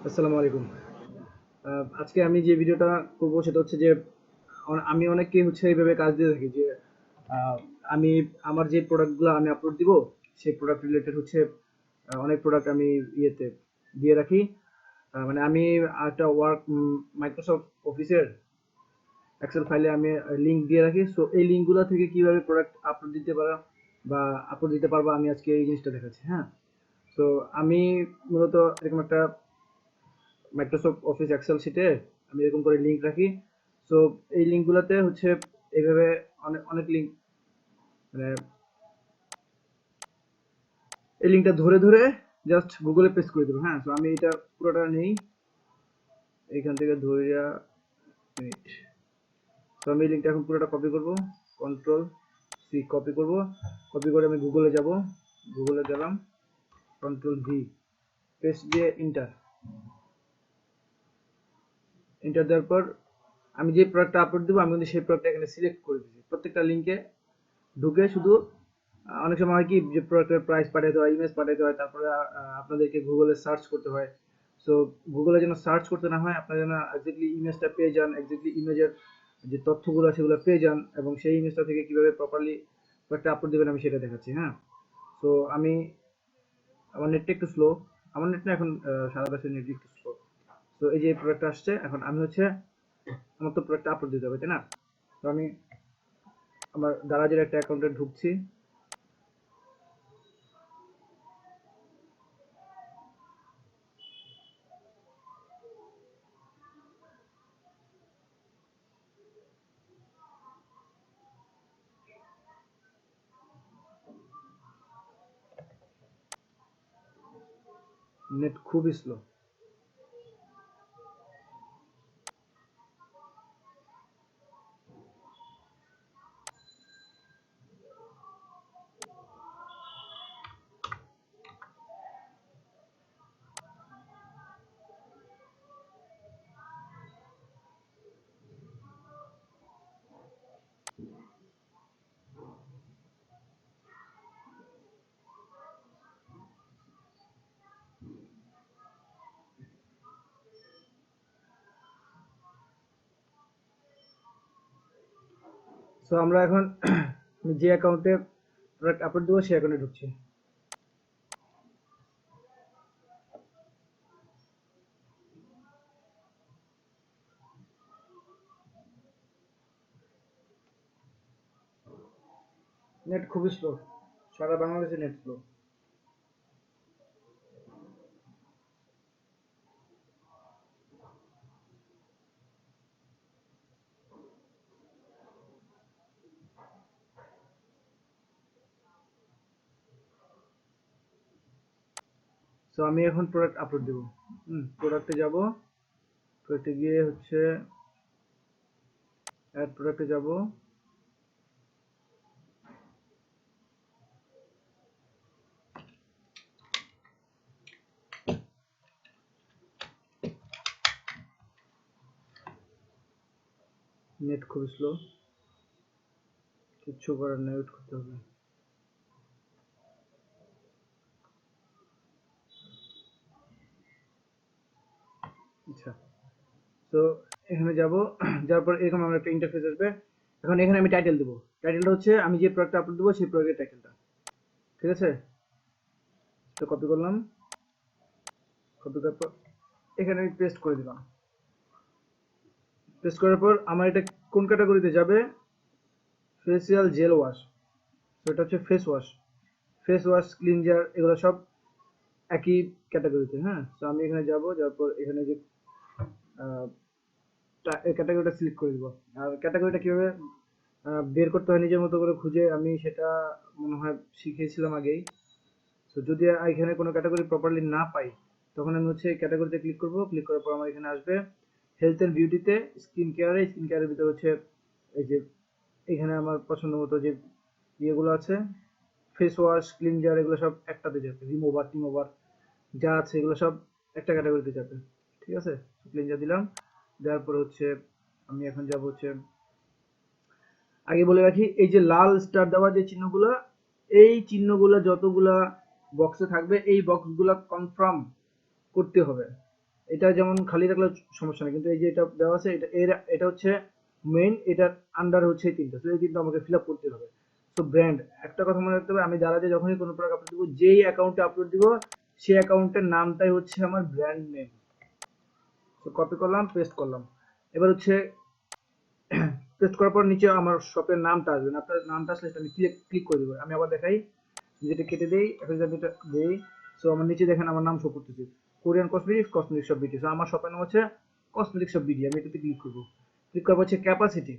আসসালামু আলাইকুম। আজকে আমি যে ভিডিওটা করব সেটা হচ্ছে যে আমি অনেককে হচ্ছে এইভাবে কাজ দিয়ে থাকি যে আহ, আমি আমার যে প্রোডাক্টগুলো আমি আপলোড দিব সেই প্রোডাক্ট রিলেটেড হচ্ছে অনেক প্রোডাক্ট আমি ইয়েতে দিয়ে রাখি। মানে আমি একটা ওয়ার্ক মাইক্রোসফট অফিসের এক্সেল ফাইলে আমি লিংক দিয়ে রাখি। সো এই লিঙ্কগুলো থেকে কিভাবে প্রোডাক্ট আপলোড দিতে পারা বা আপলোড দিতে পারবো আমি আজকে এই জিনিসটা দেখাচ্ছি। হ্যাঁ, তো আমি মূলত এরকম একটা মাইক্রোসফট অফিস এক্সেল শিটে আমি এরকম করে লিংক রাখি। সো এই লিঙ্কগুলোতে হচ্ছে এইভাবে অনেক অনেক লিঙ্ক, মানে এই লিঙ্কটা ধরে ধরে জাস্ট গুগলে পেস্ট করে দেবো। হ্যাঁ, তো আমি এটা পুরোটা নেই এইখান থেকে ধরিয়া মিনিট। তো আমি এই লিঙ্কটা এখন পুরোটা কপি করব, কন্ট্রোল সি কপি করব। কপি করে আমি গুগলে যাব, গুগলে গেলাম, কন্ট্রোল ভি পেস্ট দিয়ে ইন্টার। এন্টার দেওয়ার পর আমি যে প্রোডাক্টটা আপলোড দেবো আমি কিন্তু সেই প্রোডাক্টটা এখানে সিলেক্ট করে দিচ্ছি। প্রত্যেকটা লিঙ্কে ঢুকে শুধু অনেক সময় হয় কি যে প্রোডাক্টের প্রাইস পাঠাতে হয়, ইমেজ পাঠাতে হয়, তারপরে আপনাদেরকে গুগলে সার্চ করতে হয়। সো গুগলে যেন সার্চ করতে না হয়, আপনারা যেন এক্স্যাক্টলি ইমেজটা পেয়ে যান, এক্স্যাক্টলি ইমেজের যে তথ্যগুলো সেগুলো পেয়ে যান এবং সেই ইমেজটা থেকে কিভাবে প্রপারলি প্রোডাক্টটা আপলোড দেবেন আমি সেটা দেখাচ্ছি। হ্যাঁ, সো আমি আমার নেটটা একটু স্লো, আমার নেট না এখন সারা দেশের নেট একটু স্লো। তো এই যে প্রোডাক্টটা আসছে, এখন আমি হচ্ছে আমার তো প্রোডাক্টটা আপলোড দিতে হবে তাই না? তো আমি আমার দারাজের একটা অ্যাকাউন্টে ঢুকছি। নেট খুবই স্লো। সো আমরা এখন আমি যে অ্যাকাউন্টে প্রোডাক্ট আপলোড দেবো সেই অ্যাকাউন্টে ঢুকছি। নেট খুবই স্লো, সারা বাংলাদেশে নেট স্লো। সো আমি এখন প্রোডাক্ট আপলোড দেবো। প্রোডাক্টে যাব, প্রোডাক্টে গিয়ে হচ্ছে অ্যাড প্রোডাক্টে যাব। নেট খুবই স্লো, কিচ্ছু করার নেই, ওয়েট করতে হবে। আচ্ছা, তো এখানে যাব, যাওয়ার পর এরকম আমার একটা ইন্টারফেস আসবে। এখন এখানে আমি টাইটেল দেবো। টাইটেলটা হচ্ছে আমি যে প্রোডাক্টটা আপলোড দেবো সেই প্রোডাক্টের টাইটেলটা। ঠিক আছে, তো কপি করলাম, কপি করার পর এখানে আমি পেস্ট করে দিলাম। পেস্ট করার পর আমার এটা কোন ক্যাটাগরিতে যাবে? Facial jail wash. তো এটা হচ্ছে face wash, face wash cleanser এগুলো সব একই ক্যাটাগরিতে। হ্যাঁ, তো আমি এখানে যাব, যাওয়ার পর এখানে যে ক্যাটাগরিটা সিলেক্ট করে দিব। আর ক্যাটাগরিটা কিভাবে বের করতে হয় নিজের মতো করে খুঁজে আমি সেটা মনে হয় শিখিয়েছিলাম আগেই। তো যদি এখানে কোনো ক্যাটাগরি প্রপারলি না পাই তখন আমি হচ্ছে ক্যাটাগরিতে ক্লিক করব। ক্লিক করার পর আমার এখানে আসবে হেলথ এন্ড বিউটিতে স্কিন কেয়ারে, স্কিন কেয়ারের ভিতরে হচ্ছে এই যে এখানে আমার পছন্দ মতো যে ইয়েগুলো আছে, ফেস ওয়াশ ক্লিনজার এগুলো সব একটাতে যাবে, রিমুভার টিমুভার যা আছে এগুলো সব একটা ক্যাটাগরিতে যাবে। ঠিক আছে, ক্লিনজার দিলাম। দেওয়ার পর হচ্ছে আমি এখন যাব হচ্ছে, আগে বলে রাখি এই যে লাল স্টার দেওয়া যে চিহ্নগুলো, এই চিহ্নগুলো যতগুলা বক্সে থাকবে এই বক্সগুলো কনফার্ম করতে হবে। এটা যেমন খালি রাখলে সমস্যা নেই, কিন্তু এই যে এটা দেওয়া আছে এটা হচ্ছে মেইন, এটার আন্ডার হচ্ছে এই তিনটা, তো এই তিনটা আমাকে ফিল আপ করতে হবে। তো ব্র্যান্ড, একটা কথা মনে রাখতে হবে, আমি দারাজে যখনই কোনো প্রোডাক্ট আপলোড দিব, যেই অ্যাকাউন্টে আপলোড দিব সেই অ্যাকাউন্টের নামটাই হচ্ছে আমার ব্র্যান্ড নেম। তো কপি করলাম, পেস্ট করলাম। এবার হচ্ছে পেস্ট করার পর নিচে আমার শপের নামটা আসবে, আপনার নামটা আসলে আমি ক্লিক করে দেবো। আমি আবার দেখাই, যেটা কেটে দেই, এখন যদি আমি এটা দেই, সো আমার নিচে দেখেন আমার নাম শো করতেছে, Korean cosmetics shop BD. So আমার শপের নাম হচ্ছে কসমেটিক্স শপ বিডি। আমি এটাতে ক্লিক করবো। ক্লিক করার পর হচ্ছে ক্যাপাসিটি।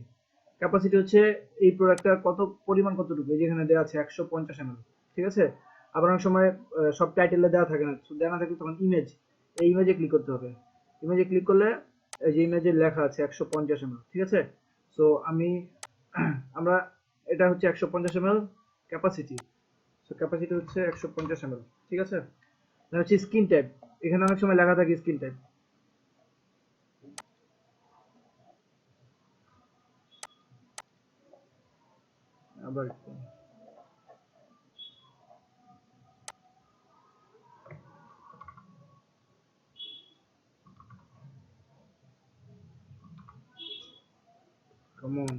ক্যাপাসিটি হচ্ছে এই প্রোডাক্টটার কত পরিমাণ, কতটুকু, এই যেখানে দেওয়া আছে 150 ml। ঠিক আছে। আবার অনেক সময় সব টাইটেলে দেওয়া থাকে না, দেওয়া না থাকলে তখন ইমেজ, এই ইমেজে ক্লিক করতে হবে। ইমেজে ক্লিক করলে এই যে ইমেজে লেখা আছে 150 ml। ঠিক আছে। সো আমরা এটা হচ্ছে 150 ml ক্যাপাসিটি। সো ক্যাপাসিটি হচ্ছে 150 ml। ঠিক আছে। এটা হচ্ছে স্ক্রিন টাইপ, এখানে অনেক সময় লেখা থাকে স্ক্রিন টাইপ। আবার কেমন,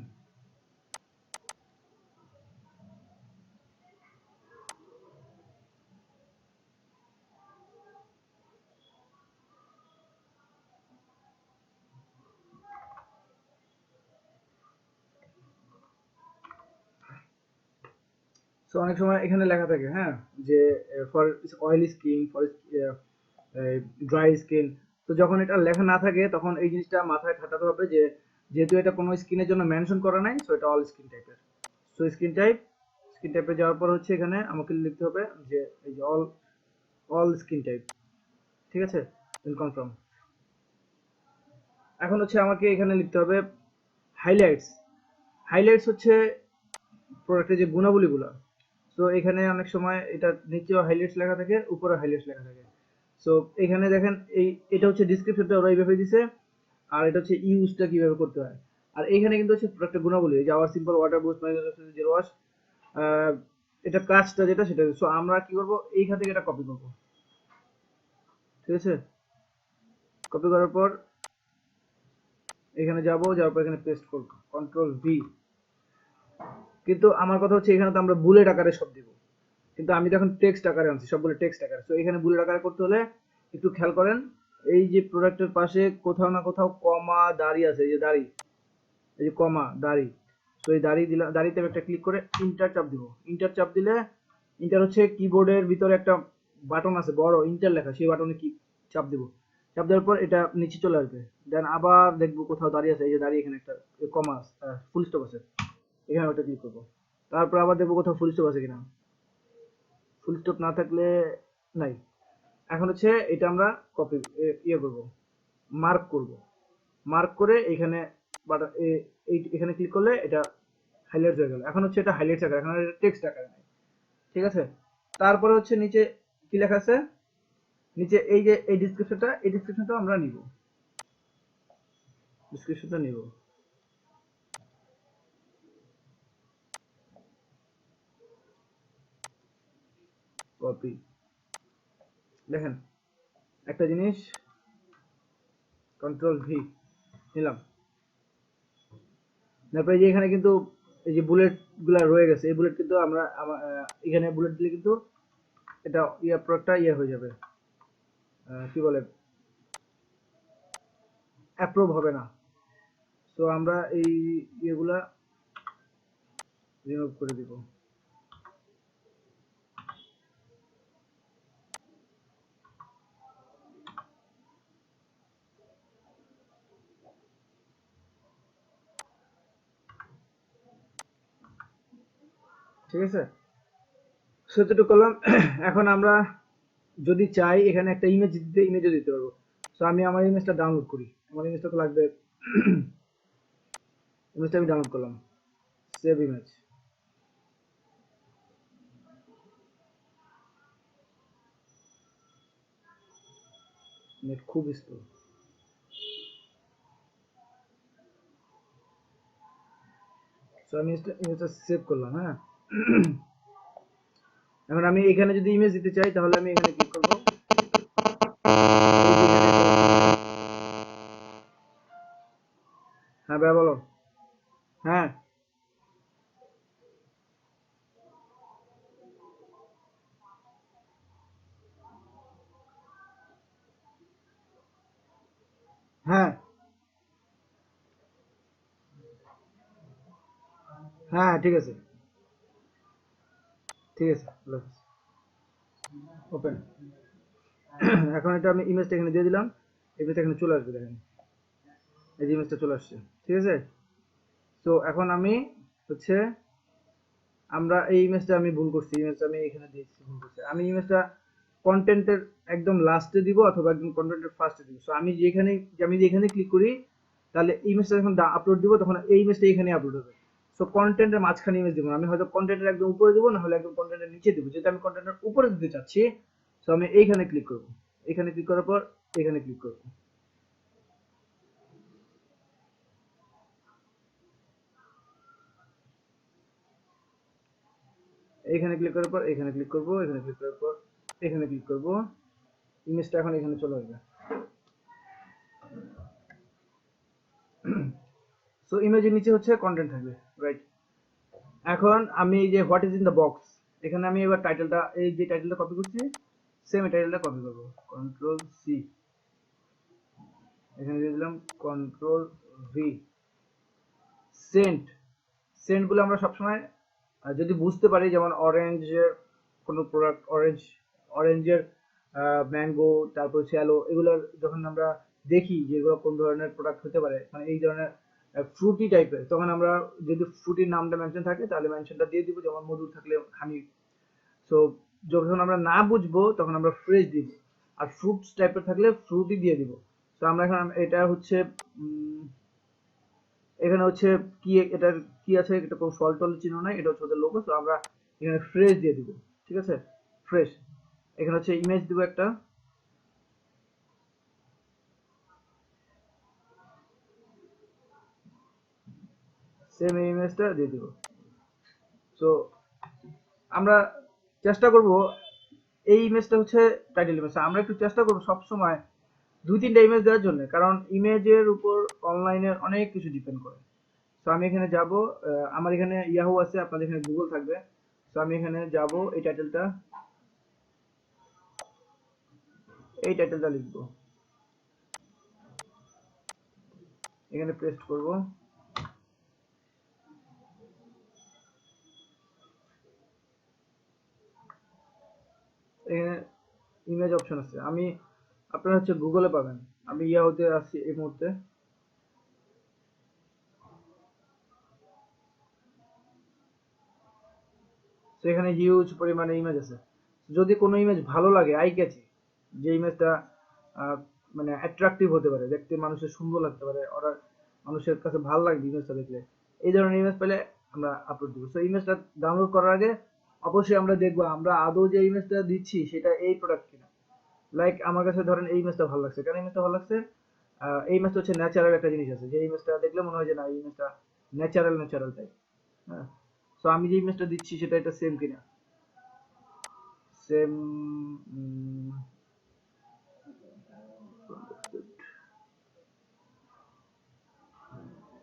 সো অনেক সময় এখানে লেখা থাকে, হ্যাঁ, যে for oily skin, for dry skin. তো যখন এটা লেখা না থাকে তখন এই জিনিসটা মাথায় খাটাতে হবে যে যেহেতু এটা কোনো স্কিনের জন্য মেনশন করা নাই, সো এটা অল স্কিন টাইপের। সো স্কিন টাইপে যাওয়ার পর হচ্ছে এখানে আমাকে লিখতে হবে যে এই যে অল স্কিন টাইপ। ঠিক আছে। দেন কনফার্ম। এখন হচ্ছে আমাকে এখানে লিখতে হবে হাইলাইটস। হাইলাইটস হচ্ছে প্রোডাক্টের যে গুণাবলীগুলো। সো এখানে অনেক সময় এটা নিচেও হাইলাইটস লেখা থাকে, উপরে হাইলাইটস লেখা থাকে। সো এখানে দেখেন এটা হচ্ছে ডেসক্রিপশনটা ওরা এইভাবে দিছে, আর এটা হচ্ছে ইউজটা কিভাবে করতে হয়। আর এখানে কিন্তু হচ্ছে প্রোডাক্টের গুণাবলী, যে our simple water boost zero wash, এটা কাজটা যেটা সেটা। সো আমরা কি করব, এইখান থেকে এটা কপি করব। ঠিক আছে। কপি করার পর এখানে যাওয়ার পর এখানে পেস্ট করব, কন্ট্রোল ভি। কিন্তু আমার কথা হচ্ছে এখানে তো আমরা বুলেট আকারে সব দিব, কিন্তু আমি তো এখন টেক্সট আকারে আনছি, সবগুলো টেক্সট আকারে। তো এখানে বুলেট আকারে করতে হলে একটু খেয়াল করেন, এই যে প্রোডাক্টের পাশে কোথাও না কোথাও কমা দাড়ি আছে, এই যে দাড়ি, এই যে কমা দাড়ি। তো এই দাড়ি দিলাম, দাড়িতে একটা ক্লিক করে ইন্টার চাপ দিব। ইন্টার চাপ দিলে, ইন্টার হচ্ছে কিবোর্ডের ভিতরে একটা বাটন আছে বড় ইন্টার লেখা, সেই বাটনে কি চাপ দিব। চাপ দেওয়ার পর এটা নিচে চলে আসবে। দেন আবার দেখবো কোথাও দাঁড়িয়ে আছে, এই যে দাঁড়িয়ে এখানে একটা কমা ফুল স্টপ আছে, এখানে একটা ক্লিক করবো। তারপর আবার দেখবো কোথাও ফুল স্টপ আছে কিনা, ফুল স্টপ না থাকলে নাই। এখন হচ্ছে এটা আমরা কপি ইয়ে করব, মার্ক করব। মার্ক করে এখানে এখানে ক্লিক করলে এটা হাইলাইটস হয়ে গেল। এখন হচ্ছে এটা হাইলাইটস আকারে, এখন এটা টেক্সট আকারে নাই। ঠিক আছে। তারপরে হচ্ছে নিচে কি লেখা আছে, নিচে এই যে এই ডেসক্রিপশনটা আমরা নিব, ডেসক্রিপশনটা নিব। কপি, দেখেন একটা জিনিস, কন্ট্রোল ভি নিলাম। তারপরে যে এখানে কিন্তু এই যে বুলেট গুলা রয়ে গেছে, এই বুলেট কিন্তু আমরা এখানে বুলেট দিলে কিন্তু এটা প্রোডাক্টটা হয়ে যাবে, কি বলে, অ্যাপ্রুভ হবে না। তো আমরা এই ইয়েগুলা রিমুভ করে দিব। ঠিক আছে। সেতটুকু করলাম। এখন আমরা যদি চাই এখানে একটা ইমেজ দিতে, ইমেজও দিতে পারবো। তো আমি আমার ইমেজটা ডাউনলোড করি, আমার ইমেজটা তো লাগবে। ইমেজটা আমি ডাউনলোড করলাম, সেভ ইমেজ। নেট খুব স্লো। তো আমি ইমেজটা সেভ করলাম, হ্যাঁ। এখন আমি এখানে যদি ইমেজ দিতে চাই তাহলে আমি এখানে ক্লিক করবো, হ্যাঁ হ্যাঁ ঠিক আছে, ঠিক আছে, ওপেন। এখন এটা আমি ইমেজটা এখানে দিয়ে দিলাম, ইমেজটা এখানে চলে আসবে, দেখেন এই যে ইমেজটা চলে আসছে, ঠিক আছে। তো এখন আমি হচ্ছে আমরা এই ইমেজটা আমি ভুল করছি, ইমেজটা আমি এখানে দিয়েছি ভুল করছি, আমি ইমেজটা কন্টেন্টের একদম লাস্টে দিব অথবা একদম কন্টেন্টের ফার্স্টে দিব। সো আমি যেখানে ক্লিক করি তাহলে ইমেজটা যখন আপলোড দিব তখন এই ইমেজটা এখানে আপলোড হবে। সো কন্টেন্টের মাঝখানে ইমেজ দিব না, আমি হয়তো কন্টেন্টের একদম উপরে দিব, না হলে একদম কন্টেন্টের নিচে দিব। যেটা আমি কন্টেন্টের উপরে দিতে চাচ্ছি, সো আমি এইখানে ক্লিক করব, এখানে ক্লিক করার পর এখানে ক্লিক করব, এখানে ক্লিক করার পর এখানে ক্লিক করব, এখানে ক্লিক করার পর এখানে ক্লিক করব, ইমেজটা এখন এখানে চলে আসবে। সো ইমেজের নিচে হচ্ছে কন্টেন্ট থাকবে, রাইট। এখন আমি এই যে what is in the box, এখানে আমি এবার টাইটেলটা, এই যে টাইটেলটা কপি করছি, সেম এই টাইটেলটা কপি করব, কন্ট্রোল সি, এখানে দিয়ে দিলাম কন্ট্রোল ভি। সেন্ট, সেন্টগুলো আমরা সবসময় যদি বুঝতে পারি, যেমন অরেঞ্জের কোনো প্রোডাক্ট, অরেঞ্জের ম্যাঙ্গো, তারপর শ্যালো, এগুলো যখন আমরা দেখি যে এগুলো কোন ধরনের প্রোডাক্ট হতে পারে, মানে এই ধরনের ফ্রুটি টাইপের, তখন আমরা যদি ফ্রুটির নামটা মেনশন থাকে তাহলে মেনশনটা দিয়ে দিব, যেমন মধু থাকলে হানি। সো যখন আমরা না বুঝবো তখন আমরা ফ্রেশ দিব, আর ফ্রুটস টাইপের থাকলে ফ্রুটি দিয়ে দিব। তো আমরা এখন এটা হচ্ছে এখানে হচ্ছে কি, এটার কি আছে, এটা কোনো ফল টল চিহ্ন নাই, এটা হচ্ছে ওদের লোগো। তো আমরা এখানে ফ্রেশ দিয়ে দিব, ঠিক আছে, ফ্রেশ। এখানে হচ্ছে ইমেজ দিব একটা, সেম ইমেজটা দিয়ে দিব। সো আমরা চেষ্টা করব, এই ইমেজটা হচ্ছে টাইটেল ইমেজ, আমরা একটু চেষ্টা করব সব সময় দুই তিনটা ইমেজ দেওয়ার জন্য, কারণ ইমেজের উপর অনলাইনের অনেক কিছু ডিপেন্ড করে। তো আমি এখানে যাব, আমার এখানে ইয়াহু আছে, আপনাদের এখানে গুগল থাকবে। তো আমি এখানে যাব, এই টাইটেলটা লিখবো, এখানে পেস্ট করব। এখানে ইমেজ অপশন আছে, আপনারা হচ্ছে গুগলে পাবেন, আমি ইয়াহুতে আছি এই মুহূর্তে। সেখানে হিউজ পরিমাণে ইমেজ আছে। যদি কোনো ইমেজ ভালো লাগে, আই ক্যাচি, যে ইমেজটা মানে অ্যাট্রাকটিভ হতে পারে, দেখতে মানুষের সুন্দর লাগতে পারে, ওরা মানুষের কাছে ভালো লাগবে ইমেজটা দেখলে, এই ধরনের ইমেজ পেলে আমরা আপলোড দিব। সো ইমেজটা ডাউনলোড করার আগে অবশ্যই আমরা দেখবো আমরা আদৌ যে ইমেজটা দিচ্ছি সেটা এই প্রোডাক্ট কিনা। লাইক আমার কাছে ধরেন এই ইমেজটা ভালো লাগছে, কেন ইমেজটা ভালো লাগছে, এই ইমেজটা হচ্ছে ন্যাচারাল একটা জিনিস আছে, যে ইমেজটা দেখলে মনে হয় যে না এই ইমেজটা ন্যাচারাল টাইপ। হ্যাঁ, সো আমি যে ইমেজটা দিচ্ছি সেটা এটা সেম কিনা, সেম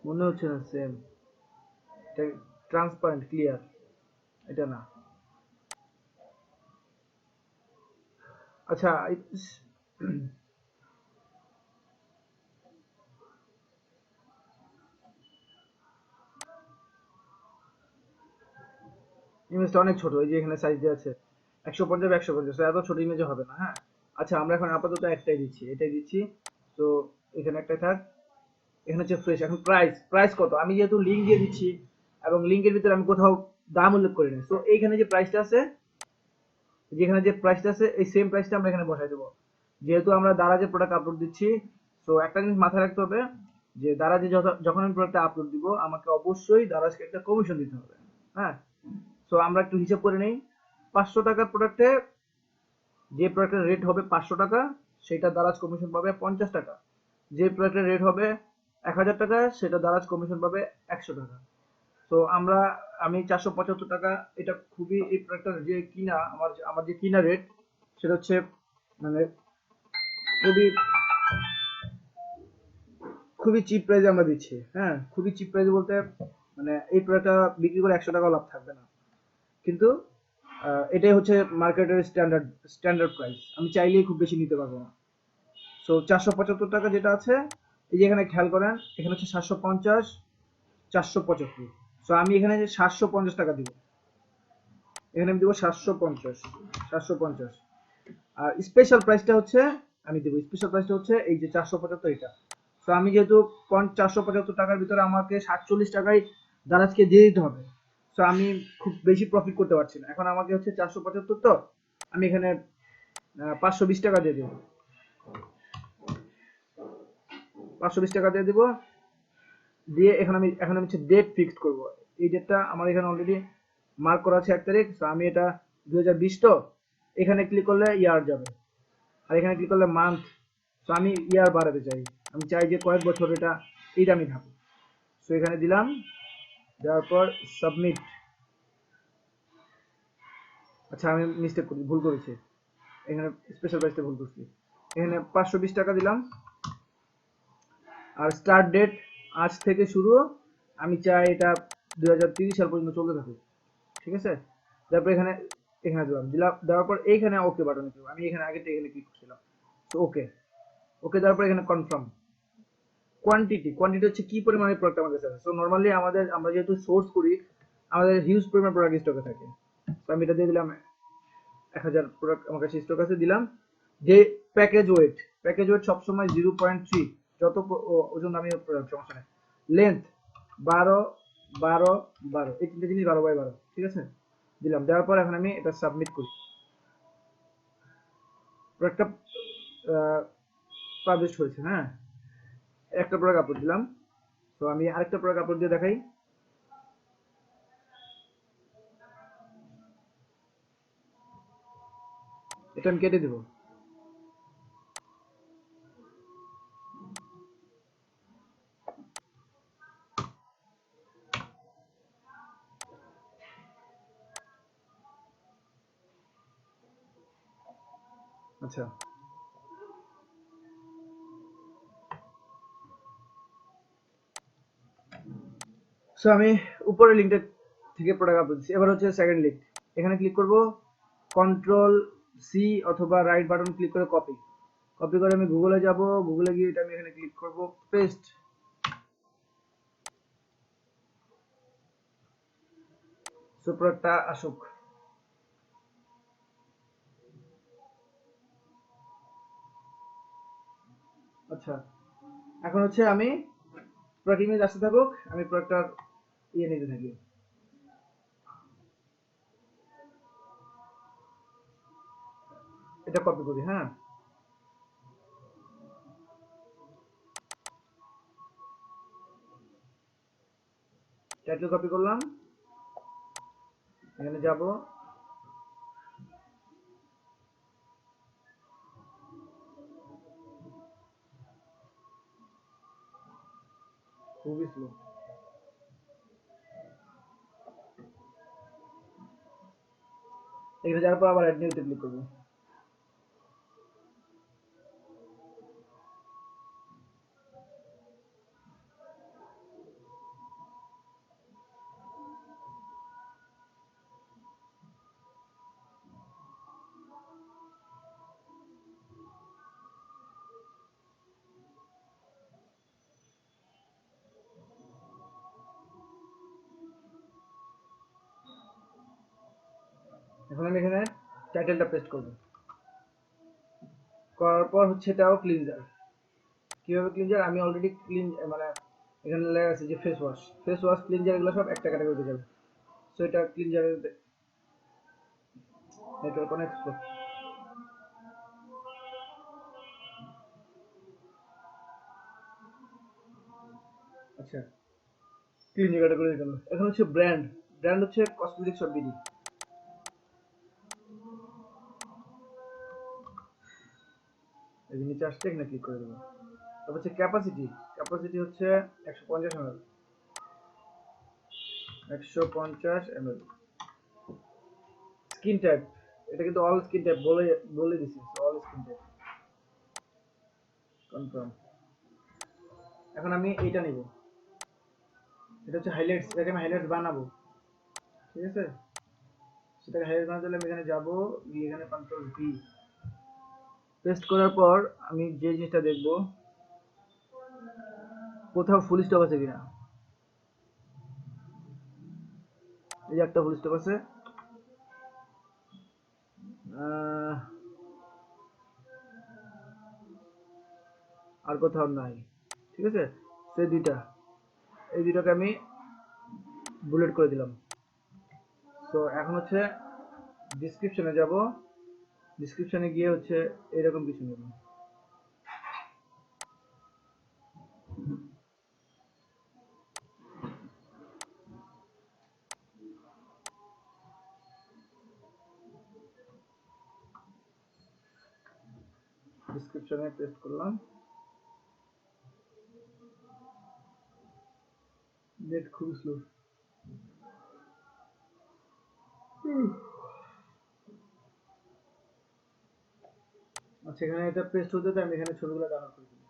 মনে হচ্ছে না সেম, এটা ট্রান্সপারেন্ট ক্লিয়ার, এটা না। আচ্ছা, ইমেজটা অনেক ছোট, এই যে এখানে সাইজ দেওয়া আছে 150 এত ছোট ইমেজে হবে না। হ্যাঁ, আচ্ছা আমরা এখন আপাতত একটাই দিচ্ছি, এটাই দিচ্ছি। তো এখানে একটা থাক, এখানে হচ্ছে ফ্রেশ। এখন প্রাইস কত, আমি যেহেতু লিঙ্ক দিয়ে দিচ্ছি এবং লিঙ্কের ভিতরে আমি কোথাও দাম উল্লেখ করি না, তো এইখানে যে প্রাইসটা আছে, যেখানে যে প্রাইসটা আছে এই সেম প্রাইসটা আমরা এখানে বসাই দেবো। যেহেতু আমরা দারাজে প্রোডাক্ট আপলোড দিচ্ছি, তো একটা জিনিস মাথায় রাখতে হবে যে দারাজে যখন আমি প্রোডাক্টটা আপলোড দিব আমাকে অবশ্যই দারাজকে একটা কমিশন দিতে হবে। হ্যাঁ, সো আমরা একটু হিসাব করে নেই। 500 টাকার প্রোডাক্টে যে প্রোডাক্টের রেট হবে 500 টাকা, সেটা দারাজ কমিশন পাবে 50 টাকা। যে প্রোডাক্টের রেট হবে 1000 টাকা, সেটা দারাজ কমিশন পাবে 100 টাকা। তো আমি 475 টাকা, এটা খুবই, এই প্রোডাক্টটার যে কিনা, আমার যে কিনা রেট সেটা হচ্ছে মানে খুবই খুবই চিপ প্রাইসে আমরা দিচ্ছি। হ্যাঁ, খুবই চিপ প্রাইসে বলতে মানে এই প্রোডাক্টটা বিক্রি করে 100 টাকা লাভ থাকবে না, কিন্তু এটাই হচ্ছে মার্কেটের স্ট্যান্ডার্ড প্রাইস, আমি চাইলেই খুব বেশি নিতে পারবো না। সো 475 টাকা যেটা আছে, এই যে এখানে খেয়াল করেন, এখানে হচ্ছে 750 475। সো আমি এখানে 750 টাকা দিব, এখানে আমি দিব 750। আর স্পেশাল প্রাইসটা হচ্ছে, আমি দেবো স্পেশাল প্রাইসটা হচ্ছে এই যে 475 এটা। তো আমি যেহেতু 475 টাকার ভিতরে আমাকে 47 টাকায় দারাজকে দিয়ে দিতে হবে, তো আমি খুব বেশি প্রফিট করতে পারছি না। এখন আমাকে হচ্ছে 475, তো আমি এখানে 520 টাকা দিয়ে দেবো, 520 টাকা দিয়ে দিব। দিয়ে এখন আমি হচ্ছে ডেট ফিক্সড করব। এই ডেটটা আমার এখানে অলরেডি মার্ক করা আছে 1 তারিখ। তো আমি এটা 2020, তো এখানে ক্লিক করলে ইয়ার যাবে, আর এখানে ক্লিক করলে মান্থ। তো আমি ইয়ার বাড়াতে চাই, আমি চাই যে কয়েক বছর এইটা আমি থাকুক। তো এখানে দিলাম, দেওয়ার পর সাবমিট। আচ্ছা আমি ভুল করেছি, এখানে স্পেশাল প্রাইসটা ভুল করছি, এখানে 520 টাকা দিলাম। আর স্টার্ট ডেট আজ থেকে শুরু, আমি চাই এটা 2030 সাল পর্যন্ত চলতে থাকুক, ঠিক আছে। তারপর এখানে এখানে দেওয়ার পর এইখানে ওকে বাটনে ক্লিক, আমি এখানে আগে এখানে ক্লিক করছিলাম। তো ওকে, ওকে দেওয়ার পর এখানে কনফার্ম। কোয়ান্টিটি হচ্ছে কি পরিমাণে প্রোডাক্ট আমার কাছে আছে। সো নরমালি আমরা যেহেতু সোর্স করি, আমাদের হিউজ পরিমাণ প্রোডাক্ট স্টকে থাকে। তো আমি এটা দিয়ে দিলাম 1000 প্রোডাক্ট আমার কাছে স্টক আছে, দিলাম। যে প্যাকেজ ওয়েট সবসময় 0.3, যত ওজন দামি প্রোডাক্ট সমস্যা নেই। লেন্থ 12 12 12, এই তিনটে জিনিস 12 বাই 12, ঠিক আছে। দিলাম, দেওয়ার পর এখন আমি এটা সাবমিট করি। প্রোডাক্টটা পাবলিশ হয়েছে, হ্যাঁ। একটা প্রোডাক্ট আপলোড দিলাম। তো আমি আরেকটা প্রোডাক্ট আপলোড দিয়ে দেখাই। এটা আমি কেটে দেবো। আচ্ছা, সো আমি উপরের লিঙ্কটা থেকে প্রোডাক্ট আপলোড দিচ্ছি। এবার হচ্ছে সেকেন্ড লিঙ্ক, এখানে ক্লিক করব, কন্ট্রোল সি অথবা রাইট বাটন ক্লিক করে কপি করে আমি গুগলে যাব। গুগলে গিয়ে এটা আমি এখানে ক্লিক করব, পেস্ট। সো প্রোডাক্টটা আসুক। আচ্ছা, এখন হচ্ছে আমি প্রোডাক্ট ইমেজ আসতে থাকুক, আমি প্রোডাক্টটার নিতে থাকি। এটা কপি করি, হ্যাঁ। টাইটেল কপি করলাম, এখানে যাব, খুবই স্লো। এখানে যাওয়ার পর আবার অ্যাড নিউতে ক্লিক করব। এখন আমি এখানে টাইটেলটা পেস্ট করব। করার পর হচ্ছে এটাও ক্লিনজার। কিভাবে ক্লিনজার, আমি অলরেডি মানে এখানে লেখা আছে যে ফেস ওয়াশ ক্লিনজার, এগুলো সব একটা ক্যাটাগরিতে যাবে। সো এটা ক্লিনজারের নেটওয়ার্ক অনেক স্লো। আচ্ছা, ক্লিনজার ক্যাটাগরি গেল। এখন হচ্ছে ব্র্যান্ড হচ্ছে কসমেটিক্স অফ বিডি। এই যে নিচে আসছে, এখানে ক্লিক করে দেবো। তারপর হচ্ছে ক্যাপাসিটি হচ্ছে 150 ml। 150 ml। স্কিন টাইপ, এটা কিন্তু অল স্কিন টাইপ বলে দিছি, অল স্কিন টাইপ। কনফার্ম। এখন আমি এইটা নিব, এটা হচ্ছে হাইলাইটস, এটাকে আমি হাইলাইটস বানাবো, ঠিক আছে। সেটাকে হাইলাইট বানাতে হলে আমি এখানে যাব, গিয়ে এখানে কন্ট্রোল ভি পেস্ট করার পর আমি যে জিনিসটা দেখব, কোথাও ফুল স্টপ আছে কিনা। এই যে একটা ফুল স্টপ আছে, আর কোথাও নাই। ঠিক আছে, সেই দুইটা, এই দুইটাকে আমি বুলেট করে দিলাম। তো এখন হচ্ছে ডিসক্রিপশনে যাব, ডিসক্রিপশনে গিয়ে হচ্ছে এরকম কিছু নেব। ডিসক্রিপশনে পেস্ট করলাম। নেট খুব স্লো। আচ্ছা, এখানে এটা পেস্ট হতে আমি এখানে ছবিগুলো ডাউনলোড করে দিই।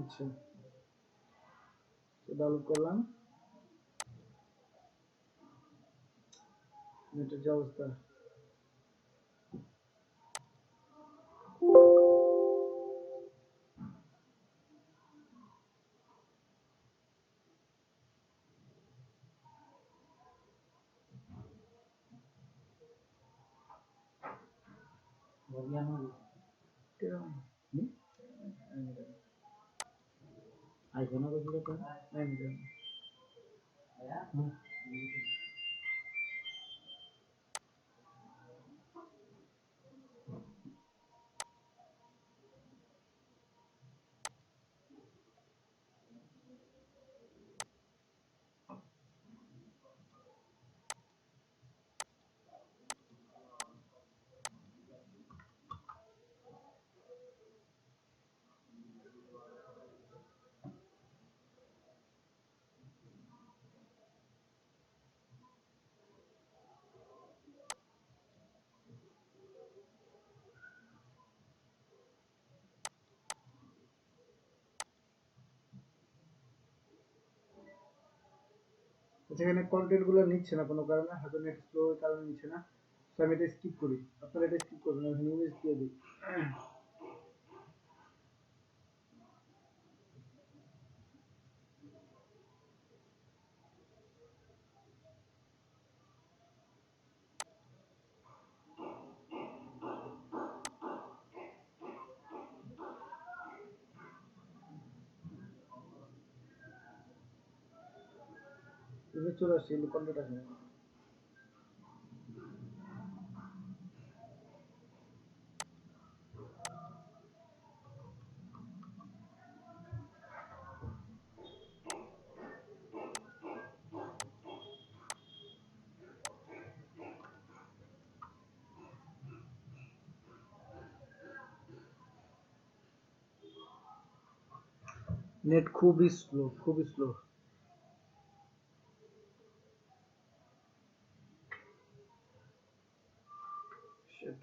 আচ্ছা, ডাউনলোড করলাম। নেটের যে অবস্থা, আইফোন এখানে কন্টেন্ট গুলো নিচ্ছে না কোনো কারণে, হয়তো নেট স্লো এর কারণে নিচ্ছে না। তো আমি এটা স্কিপ করি, আপনারা এটা স্কিপ করবেন, আমি ইমেজ দিয়ে দিই। ইমেজ চলে আসছে কিন্তু কন্টেন্ট আসে না। নেট খুবই স্লো, খুবই স্লো। শিট।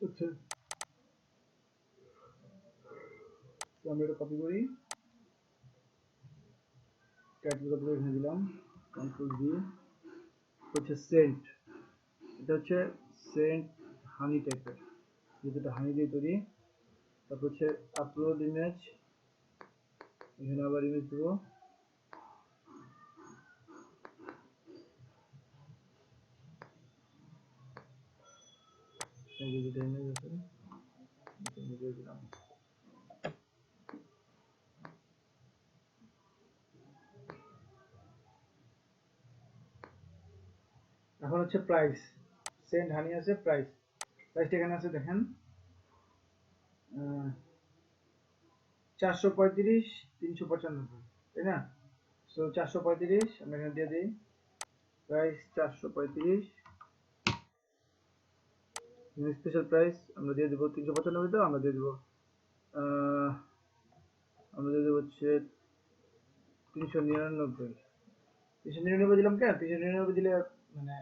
আচ্ছা, তো আমরা এটা কপি করি, টাইটেল কপি করে এখানে দিলাম, কন্ট্রোল ভি। হচ্ছে সেন্ট, এটা হচ্ছে সেন্ট হানি টাইপের, যেটা হানি দিয়ে তৈরি। তারপর হচ্ছে আপলোড ইমেজ, এখানে আবার ইমেজ দেবো। এই যে দুটো ইমেজ আছে, দুটো image দিয়ে দিলাম। এখন হচ্ছে প্রাইস, সেন্ট হানি আছে, প্রাইস, প্রাইসটা এখানে আছে দেখেন 435 395, তাই না? সো 435 আমরা এখানে দিয়ে দিই, প্রাইস 435, স্পেশাল প্রাইস আমরা দিয়ে দেবো 395, তো আমরা দিয়ে দেবো আমরা দিয়ে দেবো হচ্ছে 399। 399 দিলাম কেন? 399 দিলে মানে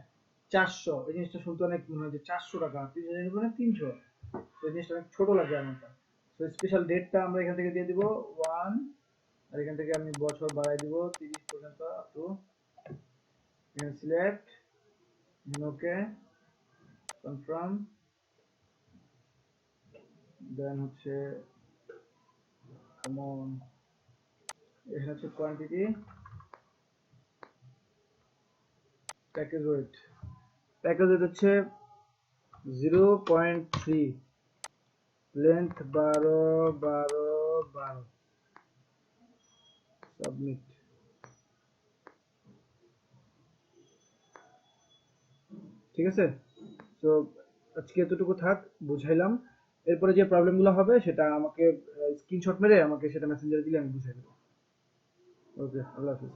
400, এই জিনিসটা শুনতে অনেক মনে হয় যে 400 টাকা, 399 না 300, তো এই জিনিসটা অনেক ছোট লাগে আমার কাছে। তো স্পেশাল ডেটটা আমরা এখান থেকে দিয়ে দিব 1, আর এখান থেকে আমি বছর বাড়াই দিব 30 পর্যন্ত, up to select, okay, confirm, then হচ্ছে কামন, এখানে হচ্ছে quantity, package weight, package weight হচ্ছে 0.3, লেন্থ 12 সাবমিট। ঠিক আছে, তো আজকে এতটুকু থাক, বুঝাইলাম। এরপরে যে প্রবলেমগুলো হবে সেটা আমাকে স্ক্রিনশট মেরে আমাকে সেটা মেসেঞ্জারে দিলে আমি বুঝাই দেবো। ওকে, আল্লাহ হাফিজ।